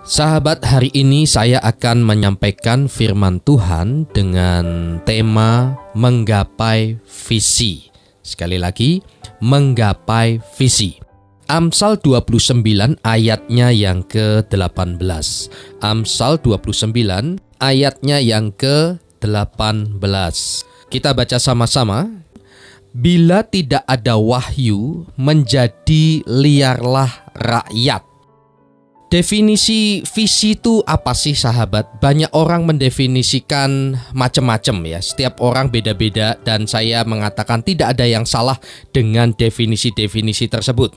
Sahabat, hari ini saya akan menyampaikan firman Tuhan dengan tema menggapai visi. Sekali lagi, menggapai visi. Amsal 29 ayatnya yang ke-18. Amsal 29 ayatnya yang ke-18. Kita baca sama-sama. Bila tidak ada wahyu, menjadi liarlah rakyat. Definisi visi itu apa sih, sahabat? Banyak orang mendefinisikan macam-macam ya. Setiap orang beda-beda dan saya mengatakan tidak ada yang salah dengan definisi-definisi tersebut.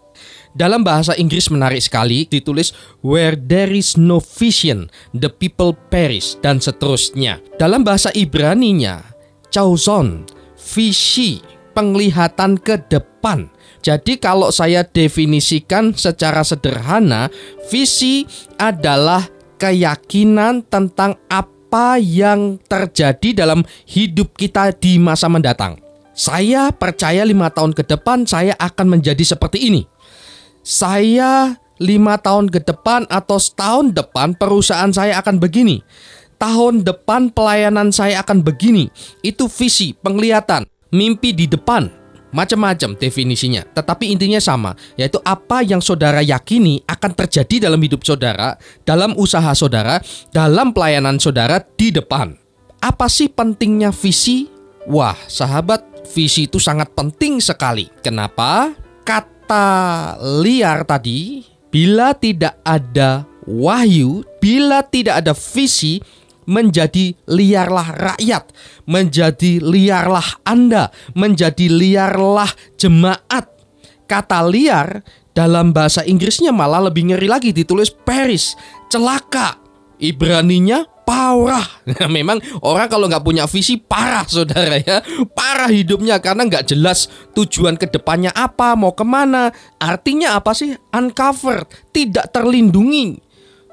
Dalam bahasa Inggris menarik sekali, ditulis where there is no vision, the people perish, dan seterusnya. Dalam bahasa Ibraninya, chauzon, visi, penglihatan ke depan. Jadi kalau saya definisikan secara sederhana, visi adalah keyakinan tentang apa yang terjadi dalam hidup kita di masa mendatang. Saya percaya 5 tahun ke depan saya akan menjadi seperti ini. Saya 5 tahun ke depan atau setahun depan perusahaan saya akan begini. Tahun depan pelayanan saya akan begini. Itu visi, penglihatan, mimpi di depan. Macam-macam definisinya, tetapi intinya sama, yaitu apa yang saudara yakini akan terjadi dalam hidup saudara, dalam usaha saudara, dalam pelayanan saudara di depan. Apa sih pentingnya visi? Wah, sahabat, visi itu sangat penting sekali. Kenapa? Kata liar tadi, bila tidak ada wahyu, bila tidak ada visi, menjadi liarlah rakyat, menjadi liarlah Anda, menjadi liarlah jemaat. Kata liar dalam bahasa Inggrisnya malah lebih ngeri lagi, ditulis perish, celaka. Ibraninya parah. Memang orang kalau nggak punya visi parah, saudara ya. Parah hidupnya karena nggak jelas tujuan kedepannya apa, mau kemana. Artinya apa sih? Uncovered, tidak terlindungi.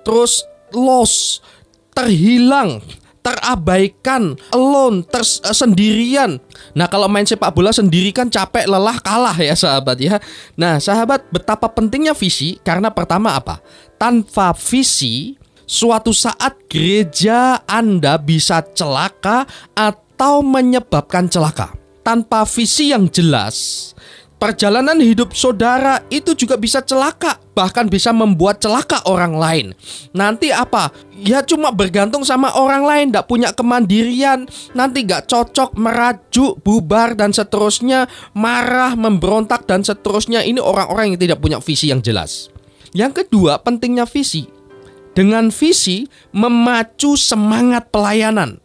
Terus lost, terhilang, terabaikan, alone, sendirian. Nah, kalau main sepak bola sendiri kan capek, lelah, kalah ya sahabat ya. Nah sahabat, betapa pentingnya visi karena pertama apa? Tanpa visi, suatu saat gereja Anda bisa celaka atau menyebabkan celaka. Tanpa visi yang jelas, perjalanan hidup saudara itu juga bisa celaka, bahkan bisa membuat celaka orang lain. Nanti apa? Ya cuma bergantung sama orang lain, gak punya kemandirian, nanti gak cocok, merajuk, bubar, dan seterusnya, marah, memberontak, dan seterusnya. Ini orang-orang yang tidak punya visi yang jelas. Yang kedua, pentingnya visi. Dengan visi, memacu semangat pelayanan.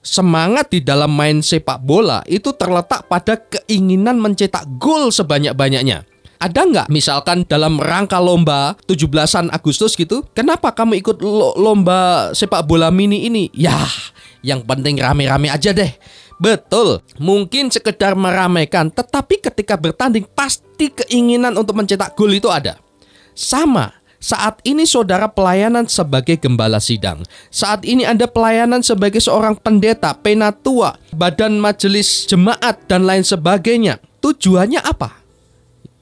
Semangat di dalam main sepak bola itu terletak pada keinginan mencetak gol sebanyak-banyaknya. Ada nggak misalkan dalam rangka lomba 17-an Agustus gitu, kenapa kamu ikut lomba sepak bola mini ini? Yah, yang penting rame-rame aja deh. Betul, mungkin sekedar meramaikan, tetapi ketika bertanding pasti keinginan untuk mencetak gol itu ada. Sama. Saat ini saudara pelayanan sebagai gembala sidang. Saat ini Anda pelayanan sebagai seorang pendeta, penatua, badan majelis jemaat, dan lain sebagainya. Tujuannya apa?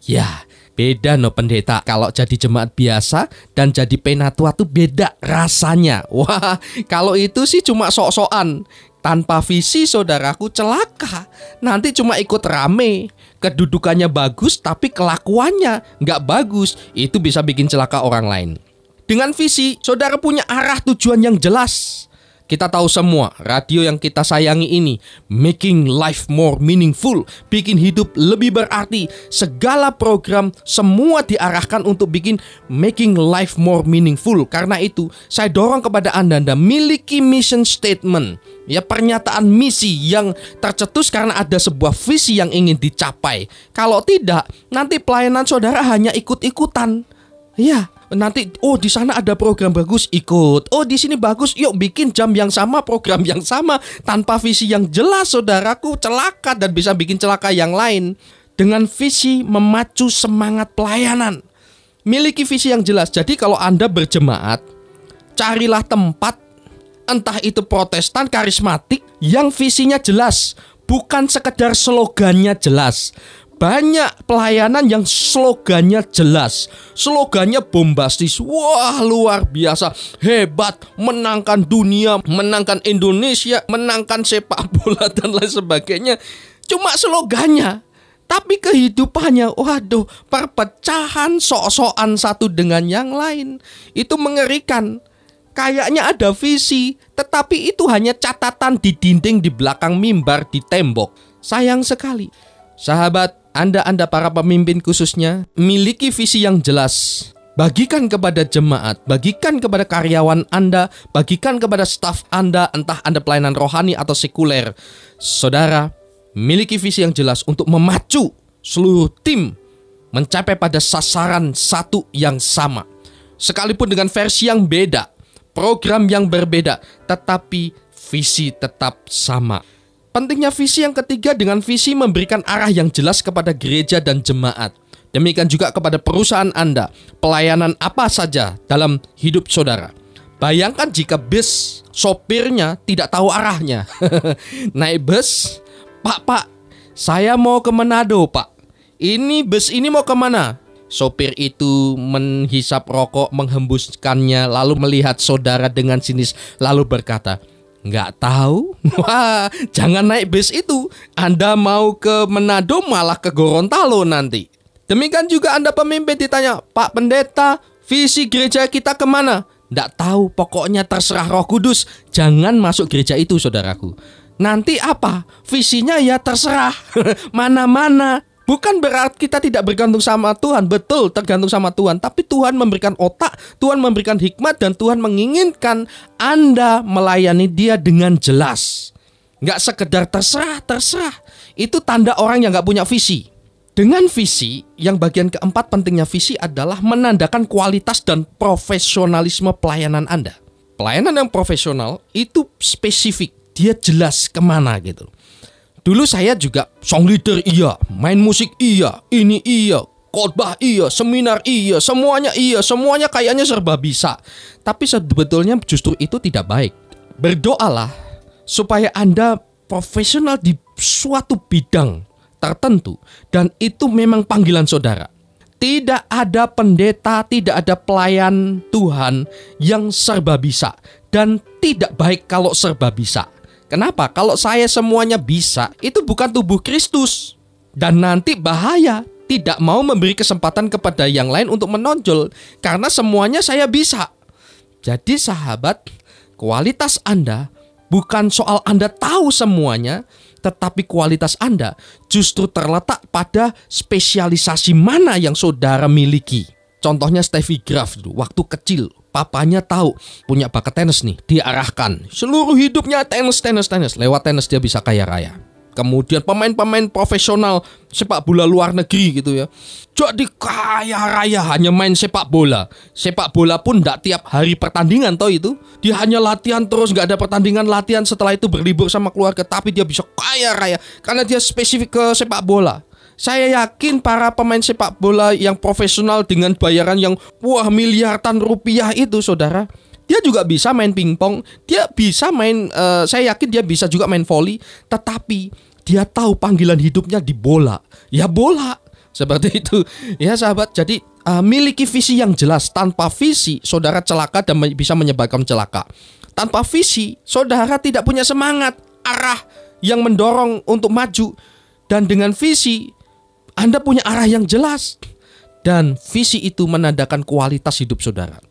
Ya, beda pendeta. Kalau jadi jemaat biasa dan jadi penatua tuh beda rasanya. Wah, kalau itu sih cuma sok-sokan. Tanpa visi saudaraku celaka. Nanti cuma ikut rame. Kedudukannya bagus tapi kelakuannya nggak bagus. Itu bisa bikin celaka orang lain. Dengan visi, saudara punya arah tujuan yang jelas. Kita tahu semua, radio yang kita sayangi ini making life more meaningful, bikin hidup lebih berarti. Segala program semua diarahkan untuk bikin making life more meaningful. Karena itu, saya dorong kepada Anda miliki mission statement, ya, pernyataan misi yang tercetus karena ada sebuah visi yang ingin dicapai. Kalau tidak, nanti pelayanan saudara hanya ikut-ikutan. Ya, nanti di sana ada program bagus, ikut. Di sini bagus, yuk bikin jam yang sama, program yang sama. Tanpa visi yang jelas saudaraku celaka dan bisa bikin celaka yang lain. Dengan visi memacu semangat pelayanan. Miliki visi yang jelas. Jadi kalau Anda berjemaat, carilah tempat, entah itu Protestan, karismatik, yang visinya jelas. Bukan sekedar slogannya jelas, Banyak pelayanan yang slogannya jelas, slogannya bombastis. Wah, luar biasa, hebat, menangkan dunia, menangkan Indonesia, menangkan sepak bola dan lain sebagainya. Cuma slogannya, tapi kehidupannya, waduh, perpecahan, sok-sokan satu dengan yang lain. Itu mengerikan. Kayaknya ada visi, tetapi itu hanya catatan di dinding di belakang mimbar di tembok. Sayang sekali. Sahabat, Anda para pemimpin khususnya, miliki visi yang jelas. Bagikan kepada jemaat, bagikan kepada karyawan Anda, bagikan kepada staf Anda, entah Anda pelayanan rohani atau sekuler. Saudara, miliki visi yang jelas untuk memacu seluruh tim mencapai pada sasaran satu yang sama. Sekalipun dengan versi yang beda, program yang berbeda, tetapi visi tetap sama. Pentingnya visi yang ketiga, dengan visi memberikan arah yang jelas kepada gereja dan jemaat. Demikian juga kepada perusahaan Anda, pelayanan apa saja dalam hidup saudara. Bayangkan jika bus sopirnya tidak tahu arahnya. Naik bus, Pak, saya mau ke Manado, Pak. Ini bus ini mau kemana? Sopir itu menghisap rokok, menghembuskannya, lalu melihat saudara dengan sinis, lalu berkata, "Nggak tahu?" Wah, jangan naik bus itu. Anda mau ke Manado malah ke Gorontalo nanti. Demikian juga Anda pemimpin ditanya, "Pak Pendeta, visi gereja kita kemana?" Nggak tahu, pokoknya terserah Roh Kudus. Jangan masuk gereja itu, saudaraku. Nanti apa? Visinya ya terserah. Mana-mana. Bukan berarti kita tidak bergantung sama Tuhan. Betul, tergantung sama Tuhan. Tapi Tuhan memberikan otak, Tuhan memberikan hikmat, dan Tuhan menginginkan Anda melayani Dia dengan jelas. Nggak sekedar terserah. Itu tanda orang yang nggak punya visi. Dengan visi, yang bagian keempat pentingnya visi adalah menandakan kualitas dan profesionalisme pelayanan Anda. Pelayanan yang profesional itu spesifik. Dia jelas kemana gitu. Dulu saya juga song leader iya, main musik iya, ini iya, khotbah iya, seminar iya, semuanya kayaknya serba bisa. Tapi sebetulnya justru itu tidak baik. Berdoalah supaya Anda profesional di suatu bidang tertentu, dan itu memang panggilan saudara. Tidak ada pendeta, tidak ada pelayan Tuhan yang serba bisa, dan tidak baik kalau serba bisa. Kenapa? Kalau saya semuanya bisa, itu bukan tubuh Kristus. Dan nanti bahaya, tidak mau memberi kesempatan kepada yang lain untuk menonjol, karena semuanya saya bisa. Jadi sahabat, kualitas Anda bukan soal Anda tahu semuanya, tetapi kualitas Anda justru terletak pada spesialisasi mana yang saudara miliki. Contohnya Steffi Graf dulu, waktu kecil papanya tahu punya bakat tenis nih, diarahkan seluruh hidupnya tenis. Lewat tenis dia bisa kaya raya. Kemudian pemain-pemain profesional sepak bola luar negeri gitu ya, jadi kaya raya hanya main sepak bola. Sepak bola pun tidak tiap hari pertandingan toh itu. Dia hanya latihan terus, nggak ada pertandingan, latihan, setelah itu berlibur sama keluarga. Tapi dia bisa kaya raya karena dia spesifik ke sepak bola. Saya yakin para pemain sepak bola yang profesional dengan bayaran yang miliaran rupiah itu, saudara, dia juga bisa main pingpong, dia bisa main, saya yakin dia bisa juga main voli, tetapi dia tahu panggilan hidupnya di bola. Ya bola, seperti itu. Ya sahabat, jadi miliki visi yang jelas. Tanpa visi, saudara celaka dan bisa menyebabkan celaka. Tanpa visi, saudara tidak punya semangat, arah yang mendorong untuk maju. Dan dengan visi, Anda punya arah yang jelas. Dan visi itu menandakan kualitas hidup saudara.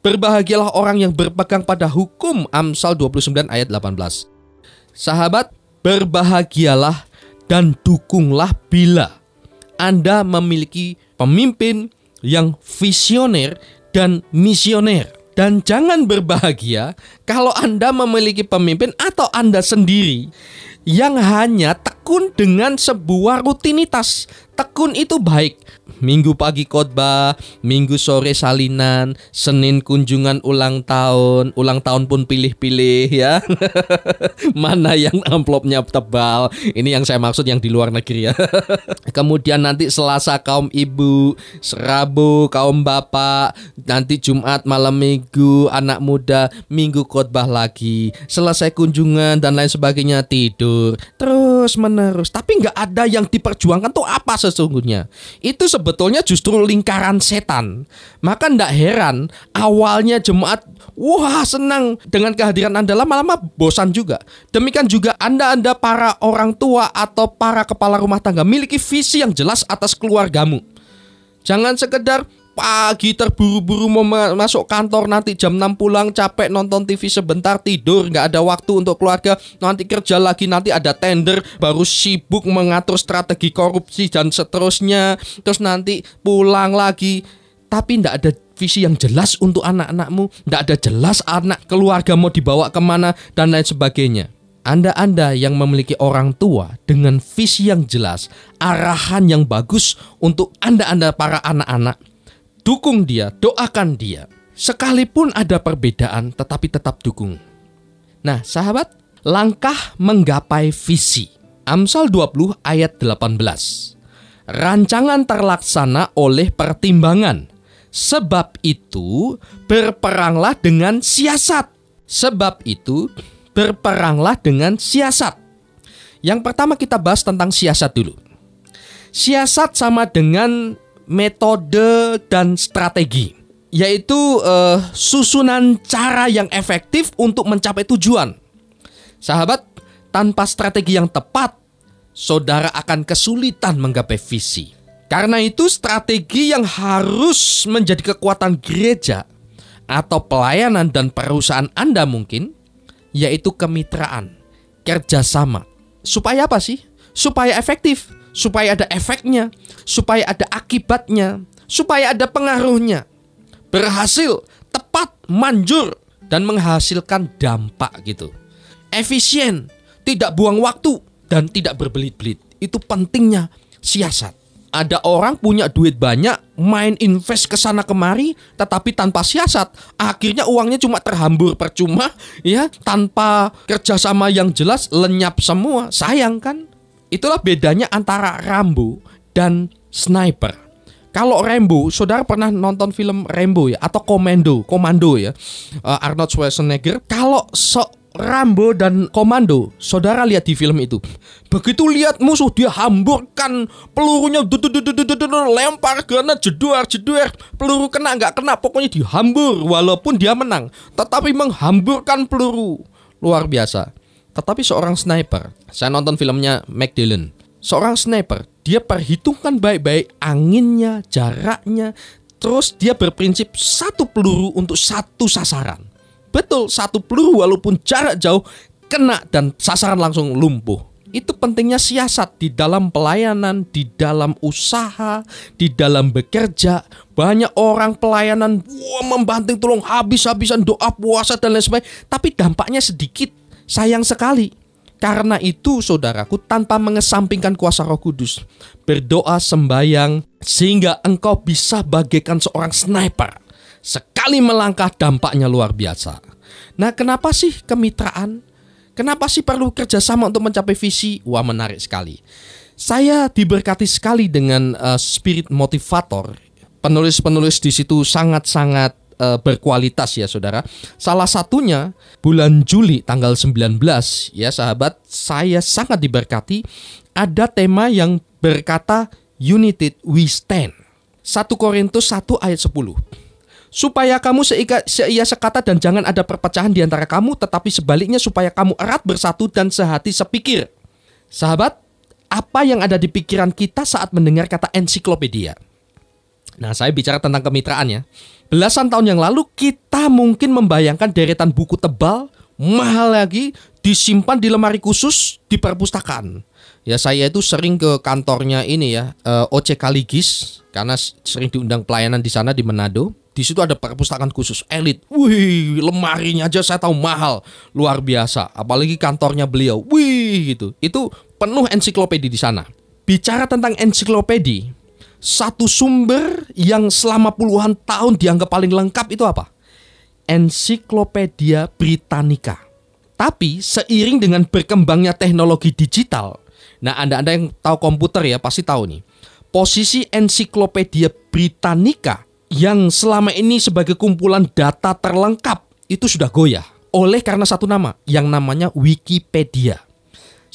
Berbahagialah orang yang berpegang pada hukum, Amsal 29 ayat 18. Sahabat, berbahagialah dan dukunglah bila Anda memiliki pemimpin yang visioner dan misioner. Dan jangan berbahagia kalau Anda memiliki pemimpin atau Anda sendiri yang hanya tekun dengan sebuah rutinitas. Tekun itu baik. Minggu pagi khotbah, Minggu sore salinan, Senin kunjungan ulang tahun pun pilih-pilih ya. Mana yang amplopnya tebal. Ini yang saya maksud yang di luar negeri ya. Kemudian nanti Selasa kaum ibu, Rabu kaum bapak, nanti Jumat malam Minggu anak muda, Minggu khotbah lagi, selesai kunjungan dan lain sebagainya tidur. Terus menerus. Tapi nggak ada yang diperjuangkan tuh apa sesungguhnya? Itu sebetulnya justru lingkaran setan. Maka nggak heran awalnya jemaat wah senang dengan kehadiran Anda, lama-lama bosan juga. Demikian juga Anda para orang tua atau para kepala rumah tangga miliki visi yang jelas atas keluargamu. Jangan sekedar pagi terburu-buru mau masuk kantor, nanti jam 6 pulang capek nonton TV sebentar tidur, nggak ada waktu untuk keluarga, nanti kerja lagi, nanti ada tender, baru sibuk mengatur strategi korupsi dan seterusnya, terus nanti pulang lagi. Tapi nggak ada visi yang jelas untuk anak-anakmu, nggak ada jelas anak keluarga mau dibawa kemana dan lain sebagainya. Anda yang memiliki orang tua dengan visi yang jelas, arahan yang bagus untuk Anda para anak-anak, dukung dia, doakan dia. Sekalipun ada perbedaan, tetapi tetap dukung. Nah, sahabat, langkah menggapai visi. Amsal 20 ayat 18. Rancangan terlaksana oleh pertimbangan. Sebab itu, berperanglah dengan siasat. Sebab itu, berperanglah dengan siasat. Yang pertama kita bahas tentang siasat dulu. Siasat sama dengan metode dan strategi, yaitu susunan cara yang efektif untuk mencapai tujuan. Sahabat, tanpa strategi yang tepat, saudara akan kesulitan menggapai visi. Karena itu strategi yang harus menjadi kekuatan gereja atau pelayanan dan perusahaan Anda mungkin, yaitu kemitraan, kerjasama. Supaya apa sih? Supaya efektif, supaya ada efeknya, supaya ada akibatnya, supaya ada pengaruhnya. Berhasil, tepat, manjur, dan menghasilkan dampak gitu. Efisien, tidak buang waktu, dan tidak berbelit-belit. Itu pentingnya siasat. Ada orang punya duit banyak, main invest ke sana kemari, tetapi tanpa siasat, akhirnya uangnya cuma terhambur percuma, ya, tanpa kerjasama yang jelas, lenyap semua. Sayang kan? Itulah bedanya antara Rambo dan sniper. Kalau Rambo, saudara pernah nonton film Rambo ya, atau Komando ya, Arnold Schwarzenegger. Kalau Rambo dan Komando, saudara lihat di film itu, begitu lihat musuh dia hamburkan pelurunya, lempar granat, jedor, peluru kena nggak kena, pokoknya dihambur walaupun dia menang, tetapi menghamburkan peluru luar biasa. Tetapi seorang sniper, saya nonton filmnya Mac Dillon, seorang sniper dia perhitungkan baik-baik anginnya, jaraknya, terus dia berprinsip satu peluru untuk satu sasaran. Betul, satu peluru walaupun jarak jauh kena dan sasaran langsung lumpuh. Itu pentingnya siasat di dalam pelayanan, di dalam usaha, di dalam bekerja. Banyak orang pelayanan membanting tolong habis-habisan, doa, puasa dan lain sebagainya, tapi dampaknya sedikit. Sayang sekali. Karena itu saudaraku, tanpa mengesampingkan kuasa Roh Kudus, berdoa, sembahyang, sehingga engkau bisa bagaikan seorang sniper. Sekali melangkah dampaknya luar biasa. Nah, kenapa sih kemitraan? Kenapa sih perlu kerjasama untuk mencapai visi? Wah, menarik sekali. Saya diberkati sekali dengan spirit motivator. Penulis-penulis di situ sangat-sangat berkualitas ya saudara. Salah satunya bulan Juli tanggal 19 ya sahabat, saya sangat diberkati. Ada tema yang berkata United we stand. 1 Korintus 1 ayat 10. Supaya kamu seia sekata dan jangan ada perpecahan di antara kamu, tetapi sebaliknya supaya kamu erat bersatu dan sehati sepikir. Sahabat, apa yang ada di pikiran kita saat mendengar kata ensiklopedia? Nah, saya bicara tentang kemitraan ya. Belasan tahun yang lalu kita mungkin membayangkan deretan buku tebal, mahal lagi, disimpan di lemari khusus di perpustakaan. Ya, saya itu sering ke kantornya ini ya, OC Kaligis, karena sering diundang pelayanan di sana di Manado. Di situ ada perpustakaan khusus elit. Wih, lemarinya aja saya tahu mahal, luar biasa. Apalagi kantornya beliau. Wih, gitu. Itu penuh ensiklopedi di sana. Bicara tentang ensiklopedi, satu sumber yang selama puluhan tahun dianggap paling lengkap itu apa? Ensiklopedia Britannica. Tapi seiring dengan berkembangnya teknologi digital, nah Anda yang tahu komputer ya pasti tahu nih, posisi Ensiklopedia Britannica yang selama ini sebagai kumpulan data terlengkap itu sudah goyah oleh karena satu nama yang namanya Wikipedia.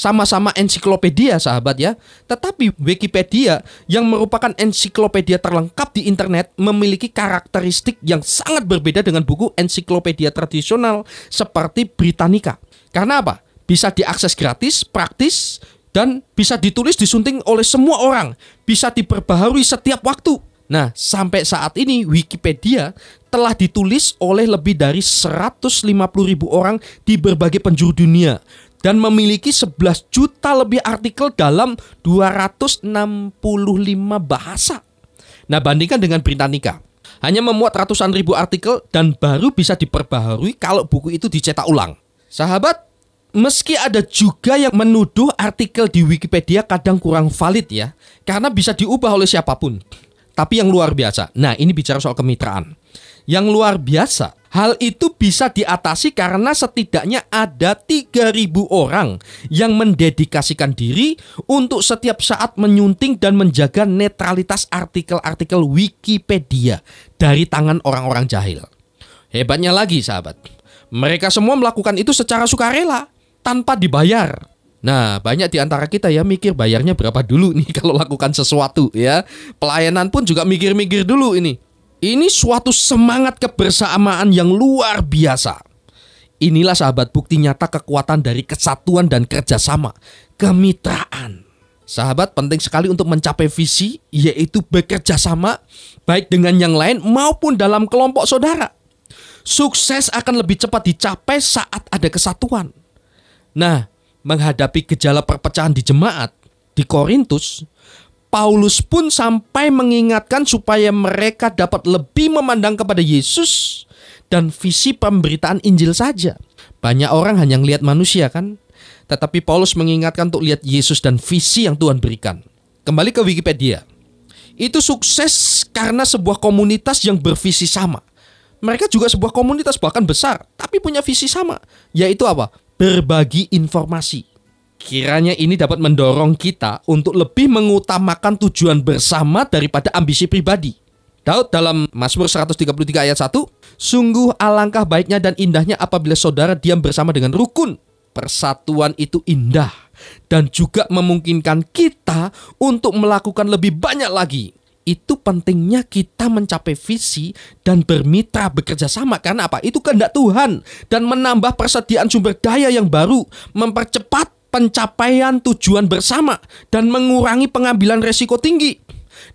sama-sama ensiklopedia sahabat ya. Tetapi Wikipedia yang merupakan ensiklopedia terlengkap di internet memiliki karakteristik yang sangat berbeda dengan buku ensiklopedia tradisional seperti Britannica. Karena apa? Bisa diakses gratis, praktis, dan bisa ditulis disunting oleh semua orang. Bisa diperbaharui setiap waktu. Nah, sampai saat ini Wikipedia telah ditulis oleh lebih dari 150.000 orang di berbagai penjuru dunia dan memiliki 11 juta lebih artikel dalam 265 bahasa. Nah, bandingkan dengan Britannica, hanya memuat ratusan ribu artikel dan baru bisa diperbaharui kalau buku itu dicetak ulang. Sahabat, meski ada juga yang menuduh artikel di Wikipedia kadang kurang valid ya, karena bisa diubah oleh siapapun. Tapi yang luar biasa, nah ini bicara soal kemitraan. Yang luar biasa, hal itu bisa diatasi karena setidaknya ada 3.000 orang yang mendedikasikan diri untuk setiap saat menyunting dan menjaga netralitas artikel-artikel Wikipedia dari tangan orang-orang jahil. Hebatnya lagi sahabat, mereka semua melakukan itu secara sukarela, tanpa dibayar. Nah, banyak di antara kita ya mikir bayarnya berapa dulu nih kalau lakukan sesuatu ya. Pelayanan pun juga mikir-mikir dulu ini. Ini suatu semangat kebersamaan yang luar biasa. Inilah sahabat bukti nyata kekuatan dari kesatuan dan kerjasama, kemitraan. Sahabat, penting sekali untuk mencapai visi, yaitu bekerja sama baik dengan yang lain maupun dalam kelompok saudara. Sukses akan lebih cepat dicapai saat ada kesatuan. Nah, menghadapi gejala perpecahan di jemaat di Korintus, Paulus pun sampai mengingatkan supaya mereka dapat lebih memandang kepada Yesus dan visi pemberitaan Injil saja. Banyak orang hanya melihat manusia kan, tetapi Paulus mengingatkan untuk lihat Yesus dan visi yang Tuhan berikan. Kembali ke Wikipedia. Itu sukses karena sebuah komunitas yang bervisi sama. Mereka juga sebuah komunitas bahkan besar, tapi punya visi sama, yaitu apa? Berbagi informasi. Kiranya ini dapat mendorong kita untuk lebih mengutamakan tujuan bersama daripada ambisi pribadi. Daud dalam Mazmur 133 ayat 1, sungguh alangkah baiknya dan indahnya apabila saudara diam bersama dengan rukun. Persatuan itu indah dan juga memungkinkan kita untuk melakukan lebih banyak lagi. Itu pentingnya kita mencapai visi dan bermitra bekerja sama. Karena apa? Itu kehendak Tuhan dan menambah persediaan sumber daya yang baru, mempercepat pencapaian tujuan bersama dan mengurangi pengambilan resiko tinggi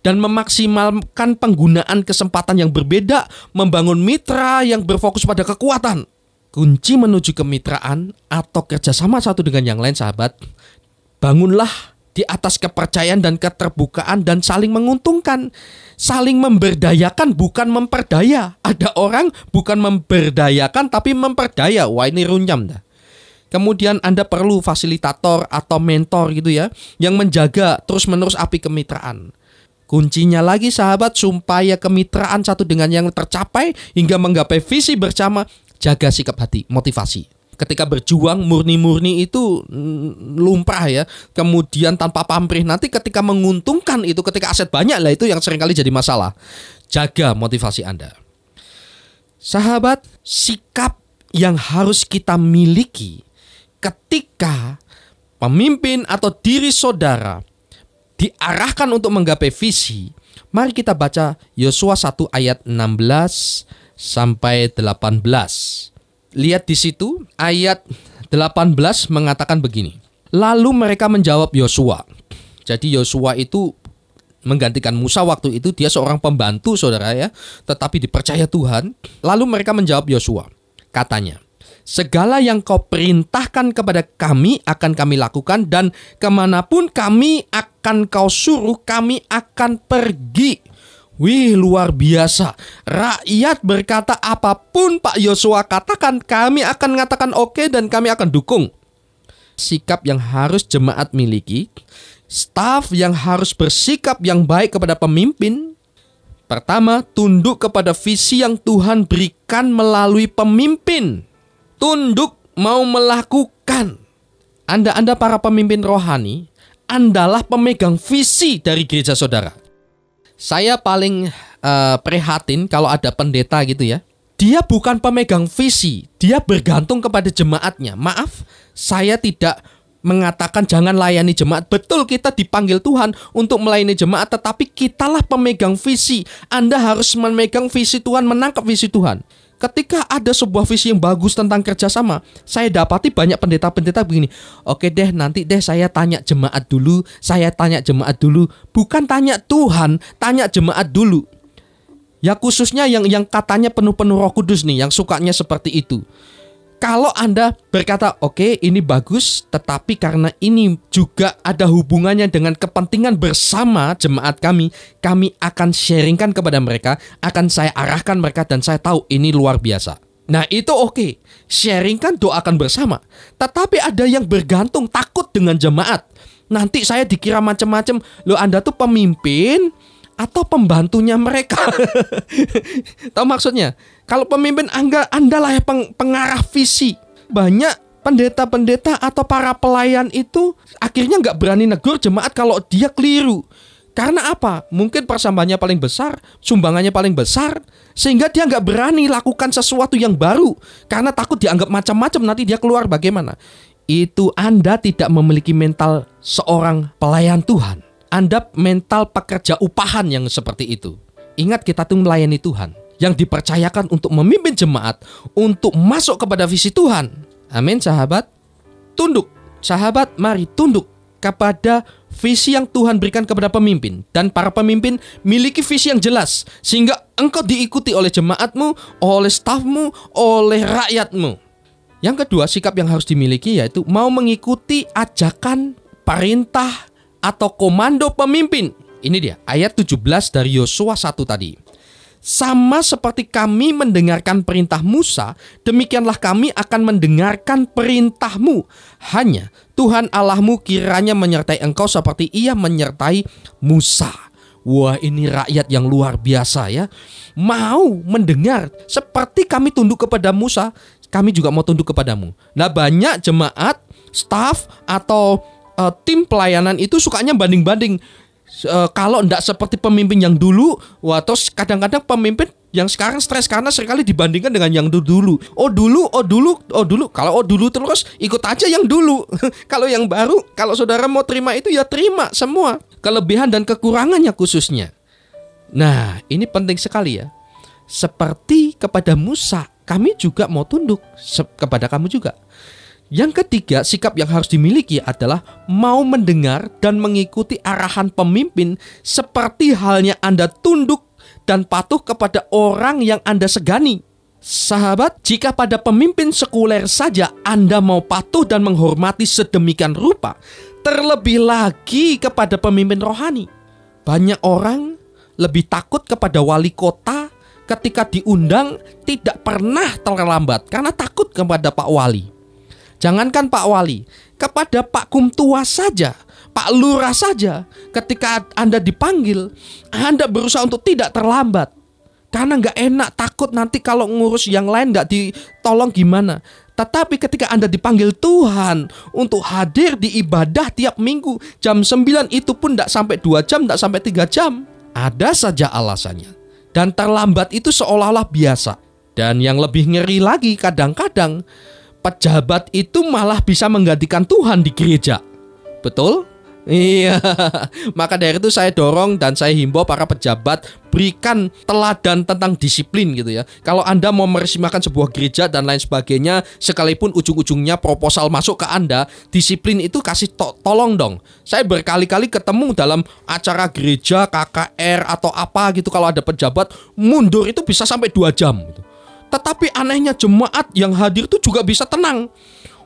dan memaksimalkan penggunaan kesempatan yang berbeda, membangun mitra yang berfokus pada kekuatan. Kunci menuju kemitraan atau kerjasama satu dengan yang lain sahabat, bangunlah di atas kepercayaan dan keterbukaan dan saling menguntungkan. Saling memberdayakan bukan memperdaya. Ada orang bukan memberdayakan tapi memperdaya. Wah, ini runyam dah. Kemudian Anda perlu fasilitator atau mentor gitu ya, yang menjaga terus-menerus api kemitraan. Kuncinya lagi sahabat, supaya kemitraan satu dengan yang tercapai hingga menggapai visi bersama, jaga sikap hati, motivasi. Ketika berjuang murni-murni itu lumrah ya. Kemudian tanpa pamrih, nanti ketika menguntungkan itu, ketika aset banyak lah, itu yang seringkali jadi masalah. Jaga motivasi Anda. Sahabat, sikap yang harus kita miliki ketika pemimpin atau diri saudara diarahkan untuk menggapai visi. Mari kita baca Yosua 1 ayat 16 sampai 18. Lihat di situ ayat 18 mengatakan begini. Lalu mereka menjawab Yosua. Jadi Yosua itu menggantikan Musa waktu itu, dia seorang pembantu saudara ya, tetapi dipercaya Tuhan. Lalu mereka menjawab Yosua. Katanya, segala yang kau perintahkan kepada kami akan kami lakukan, dan kemanapun kami akan kau suruh kami akan pergi. Wih, luar biasa. Rakyat berkata apapun Pak Yosua katakan, kami akan mengatakan oke dan kami akan dukung. Sikap yang harus jemaat miliki, staf yang harus bersikap yang baik kepada pemimpin. Pertama, tunduk kepada visi yang Tuhan berikan melalui pemimpin. Tunduk, mau melakukan. Anda para pemimpin rohani, Andalah pemegang visi dari gereja saudara. Saya paling prihatin kalau ada pendeta gitu ya. Dia bukan pemegang visi, dia bergantung kepada jemaatnya. Maaf, saya tidak mengatakan jangan layani jemaat. Betul, kita dipanggil Tuhan untuk melayani jemaat, tetapi kitalah pemegang visi. Anda harus memegang visi Tuhan, menangkap visi Tuhan. Ketika ada sebuah visi yang bagus tentang kerjasama, saya dapati banyak pendeta-pendeta begini, oke deh, nanti deh saya tanya jemaat dulu, Bukan tanya Tuhan, tanya jemaat dulu. Ya khususnya yang katanya penuh-penuh Roh Kudus nih, yang sukanya seperti itu. Kalau Anda berkata, oke, ini bagus, tetapi karena ini juga ada hubungannya dengan kepentingan bersama jemaat kami akan sharingkan kepada mereka, akan saya arahkan mereka, dan saya tahu ini luar biasa. Nah itu oke, sharingkan, doakan bersama. Tetapi ada yang bergantung, takut dengan jemaat. Nanti saya dikira macam-macam. Loh, Anda tuh pemimpin atau pembantunya mereka? Tahu maksudnya? Kalau pemimpin Anda lah pengarah visi. Banyak pendeta-pendeta atau para pelayan itu akhirnya nggak berani negur jemaat kalau dia keliru. Karena apa? Mungkin persambahannya paling besar, sumbangannya paling besar, sehingga dia nggak berani lakukan sesuatu yang baru karena takut dianggap macam-macam, nanti dia keluar bagaimana. Itu Anda tidak memiliki mental seorang pelayan Tuhan. Anda mental pekerja upahan yang seperti itu. Ingat, kita tuh melayani Tuhan, yang dipercayakan untuk memimpin jemaat, untuk masuk kepada visi Tuhan. Amin, sahabat. Tunduk, sahabat, mari tunduk kepada visi yang Tuhan berikan kepada pemimpin. Dan para pemimpin miliki visi yang jelas, sehingga engkau diikuti oleh jemaatmu, oleh stafmu, oleh rakyatmu. Yang kedua, sikap yang harus dimiliki yaitu mau mengikuti ajakan, perintah, atau komando pemimpin. Ini dia, ayat 17 dari Yosua 1 tadi. Sama seperti kami mendengarkan perintah Musa, demikianlah kami akan mendengarkan perintahmu. Hanya Tuhan Allahmu kiranya menyertai engkau seperti ia menyertai Musa. Wah, ini rakyat yang luar biasa ya. Mau mendengar seperti kami tunduk kepada Musa, kami juga mau tunduk kepadamu. Nah, banyak jemaat, staf, atau tim pelayanan itu sukanya banding-banding. Kalau enggak seperti pemimpin yang dulu, terus kadang-kadang pemimpin yang sekarang stres karena sekali dibandingkan dengan yang dulu. Oh dulu. Kalau dulu terus ikut aja yang dulu. Kalau yang baru, kalau saudara mau terima itu ya terima semua, kelebihan dan kekurangannya khususnya. Nah, ini penting sekali ya. Seperti kepada Musa, kami juga mau tunduk kepada kamu juga. Yang ketiga, sikap yang harus dimiliki adalah mau mendengar dan mengikuti arahan pemimpin seperti halnya Anda tunduk dan patuh kepada orang yang Anda segani. Sahabat, jika pada pemimpin sekuler saja Anda mau patuh dan menghormati sedemikian rupa, terlebih lagi kepada pemimpin rohani. Banyak orang lebih takut kepada wali kota ketika diundang tidak pernah terlambat karena takut kepada Pak Wali. Jangankan Pak Wali, kepada Pak Kumtua saja, Pak Lurah saja, ketika Anda dipanggil, Anda berusaha untuk tidak terlambat. Karena nggak enak, takut nanti kalau ngurus yang lain nggak ditolong gimana. Tetapi ketika Anda dipanggil Tuhan untuk hadir di ibadah tiap minggu, jam 9 itu pun nggak sampai 2 jam, nggak sampai 3 jam. Ada saja alasannya. Dan terlambat itu seolah-olah biasa. Dan yang lebih ngeri lagi, kadang-kadang pejabat itu malah bisa menggantikan Tuhan di gereja. Betul? Iya. Maka dari itu saya dorong dan saya himbau para pejabat, berikan teladan tentang disiplin gitu ya. Kalau Anda mau meresmikan sebuah gereja dan lain sebagainya, sekalipun ujung-ujungnya proposal masuk ke Anda, disiplin itu kasih tolong dong. Saya berkali-kali ketemu dalam acara gereja, KKR atau apa gitu, kalau ada pejabat mundur itu bisa sampai 2 jam gitu. Tetapi anehnya jemaat yang hadir itu juga bisa tenang.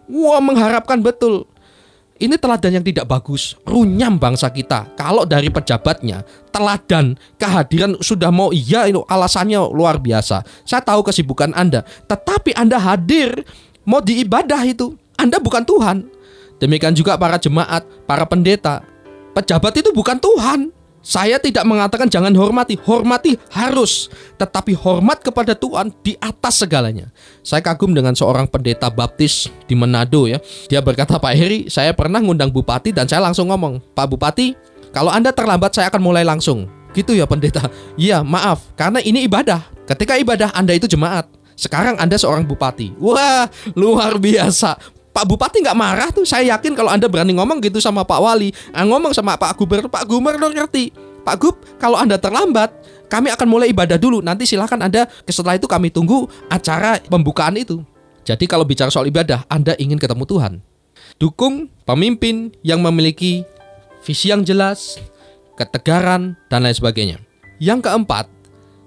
Wah, mengharapkan betul. Ini teladan yang tidak bagus. Runyam bangsa kita. Kalau dari pejabatnya, teladan, kehadiran sudah mau iya, itu alasannya luar biasa. Saya tahu kesibukan Anda. Tetapi Anda hadir, mau diibadah itu. Anda bukan Tuhan. Demikian juga para jemaat, para pendeta. Pejabat itu bukan Tuhan. Saya tidak mengatakan jangan hormati harus, tetapi hormat kepada Tuhan di atas segalanya. Saya kagum dengan seorang pendeta baptis di Manado ya. Dia berkata, Pak Heri, saya pernah ngundang bupati dan saya langsung ngomong, Pak Bupati, kalau Anda terlambat saya akan mulai langsung. Gitu ya pendeta. Iya, maaf, karena ini ibadah. Ketika ibadah Anda itu jemaat. Sekarang Anda seorang bupati. Wah, luar biasa. Pak Bupati nggak marah tuh. Saya yakin kalau Anda berani ngomong gitu sama Pak Wali, ngomong sama Pak Gubernur ngerti. Pak Gub, kalau Anda terlambat, kami akan mulai ibadah dulu. Nanti silakan Anda, setelah itu kami tunggu acara pembukaan itu. Jadi kalau bicara soal ibadah, Anda ingin ketemu Tuhan, dukung pemimpin yang memiliki visi yang jelas, ketegaran, dan lain sebagainya. Yang keempat,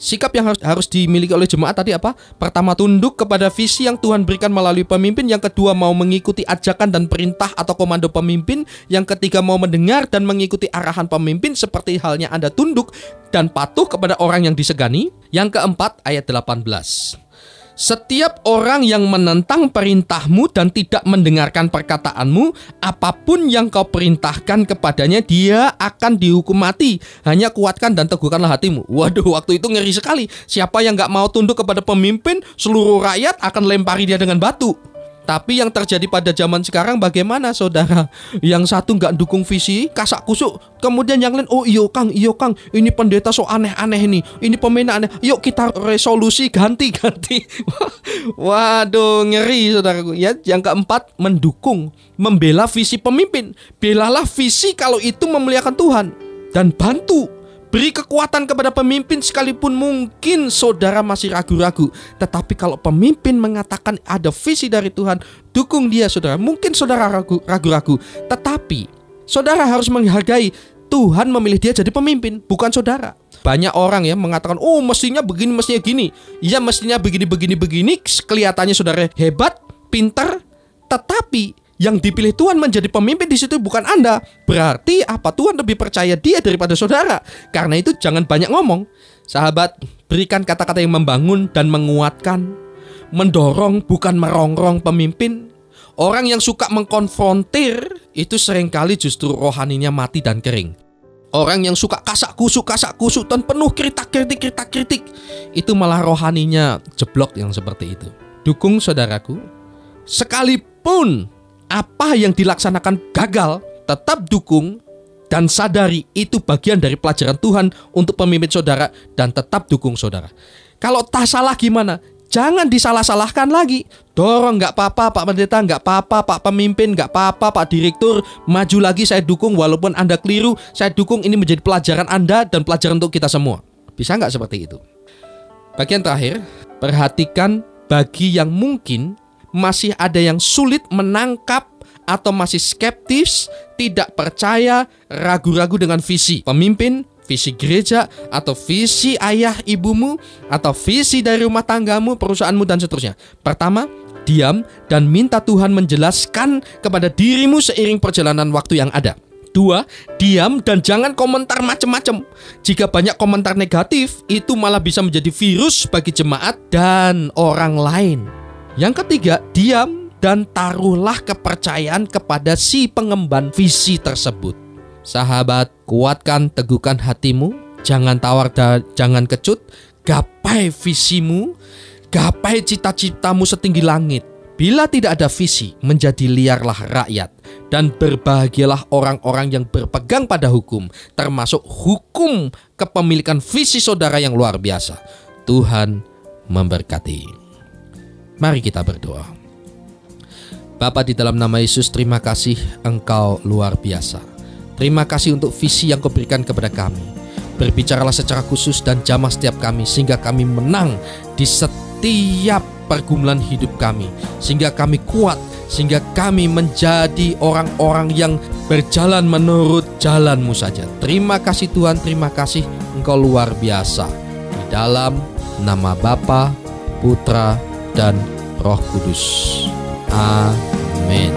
sikap yang harus dimiliki oleh jemaat tadi apa? Pertama, tunduk kepada visi yang Tuhan berikan melalui pemimpin. Yang kedua, mau mengikuti ajakan dan perintah atau komando pemimpin. Yang ketiga, mau mendengar dan mengikuti arahan pemimpin, seperti halnya Anda tunduk dan patuh kepada orang yang disegani. Yang keempat, ayat 18. Setiap orang yang menentang perintahmu dan tidak mendengarkan perkataanmu, apapun yang kau perintahkan kepadanya, dia akan dihukum mati. Hanya kuatkan dan teguhkanlah hatimu. Waduh, waktu itu ngeri sekali. Siapa yang gak mau tunduk kepada pemimpin, seluruh rakyat akan lempari dia dengan batu. Tapi yang terjadi pada zaman sekarang bagaimana, saudara? Yang satu nggak dukung visi, kasak kusuk. Kemudian yang lain, oh iyo kang, ini pendeta so aneh-aneh nih. Ini pembina aneh. Yuk kita resolusi ganti. Waduh, ngeri, saudaraku. Ya, yang keempat, mendukung, membela visi pemimpin. Belalah visi kalau itu memuliakan Tuhan. Dan bantu, beri kekuatan kepada pemimpin sekalipun mungkin saudara masih ragu-ragu. Tetapi kalau pemimpin mengatakan ada visi dari Tuhan, dukung dia, saudara. Mungkin saudara ragu-ragu, tetapi saudara harus menghargai Tuhan memilih dia jadi pemimpin, bukan saudara. Banyak orang ya mengatakan, oh mestinya begini, mestinya gini. Iya, mestinya begini. Kelihatannya saudara hebat, pintar, tetapi yang dipilih Tuhan menjadi pemimpin di situ bukan Anda. Berarti apa? Tuhan lebih percaya dia daripada saudara. Karena itu jangan banyak ngomong. Sahabat, berikan kata-kata yang membangun dan menguatkan, mendorong bukan merongrong pemimpin. Orang yang suka mengkonfrontir itu seringkali justru rohaninya mati dan kering. Orang yang suka kasak kusuk dan penuh kritik, itu malah rohaninya jeblok yang seperti itu. Dukung saudaraku, sekalipun apa yang dilaksanakan gagal, tetap dukung dan sadari itu bagian dari pelajaran Tuhan untuk pemimpin saudara, dan tetap dukung saudara. Kalau tak salah gimana? Jangan disalah-salahkan lagi. Dorong, nggak apa-apa Pak Pendeta, nggak apa-apa Pak Pemimpin, nggak apa-apa Pak Direktur, maju lagi, saya dukung walaupun Anda keliru, saya dukung, ini menjadi pelajaran Anda dan pelajaran untuk kita semua. Bisa nggak seperti itu? Bagian terakhir, perhatikan bagi yang mungkin masih ada yang sulit menangkap atau masih skeptis, tidak percaya, ragu-ragu dengan visi pemimpin, visi gereja, atau visi ayah ibumu, atau visi dari rumah tanggamu, perusahaanmu, dan seterusnya. Pertama, diam dan minta Tuhan menjelaskan kepada dirimu seiring perjalanan waktu yang ada. Dua, diam dan jangan komentar macam-macam. Jika banyak komentar negatif, itu malah bisa menjadi virus bagi jemaat dan orang lain. Yang ketiga, diam dan taruhlah kepercayaan kepada si pengemban visi tersebut. Sahabat, kuatkan, teguhkan hatimu, jangan tawar jangan kecut, gapai visimu, gapai cita-citamu setinggi langit. Bila tidak ada visi, menjadi liarlah rakyat, dan berbahagialah orang-orang yang berpegang pada hukum, termasuk hukum kepemilikan visi saudara yang luar biasa. Tuhan memberkati. Mari kita berdoa. Bapa, di dalam nama Yesus, terima kasih Engkau luar biasa. Terima kasih untuk visi yang Kau berikan kepada kami. Berbicaralah secara khusus dan jamah setiap kami, sehingga kami menang di setiap pergumulan hidup kami, sehingga kami kuat, sehingga kami menjadi orang-orang yang berjalan menurut jalan-Mu saja. Terima kasih Tuhan, terima kasih, Engkau luar biasa. Di dalam nama Bapa, Putra, dan Roh Kudus. Amin.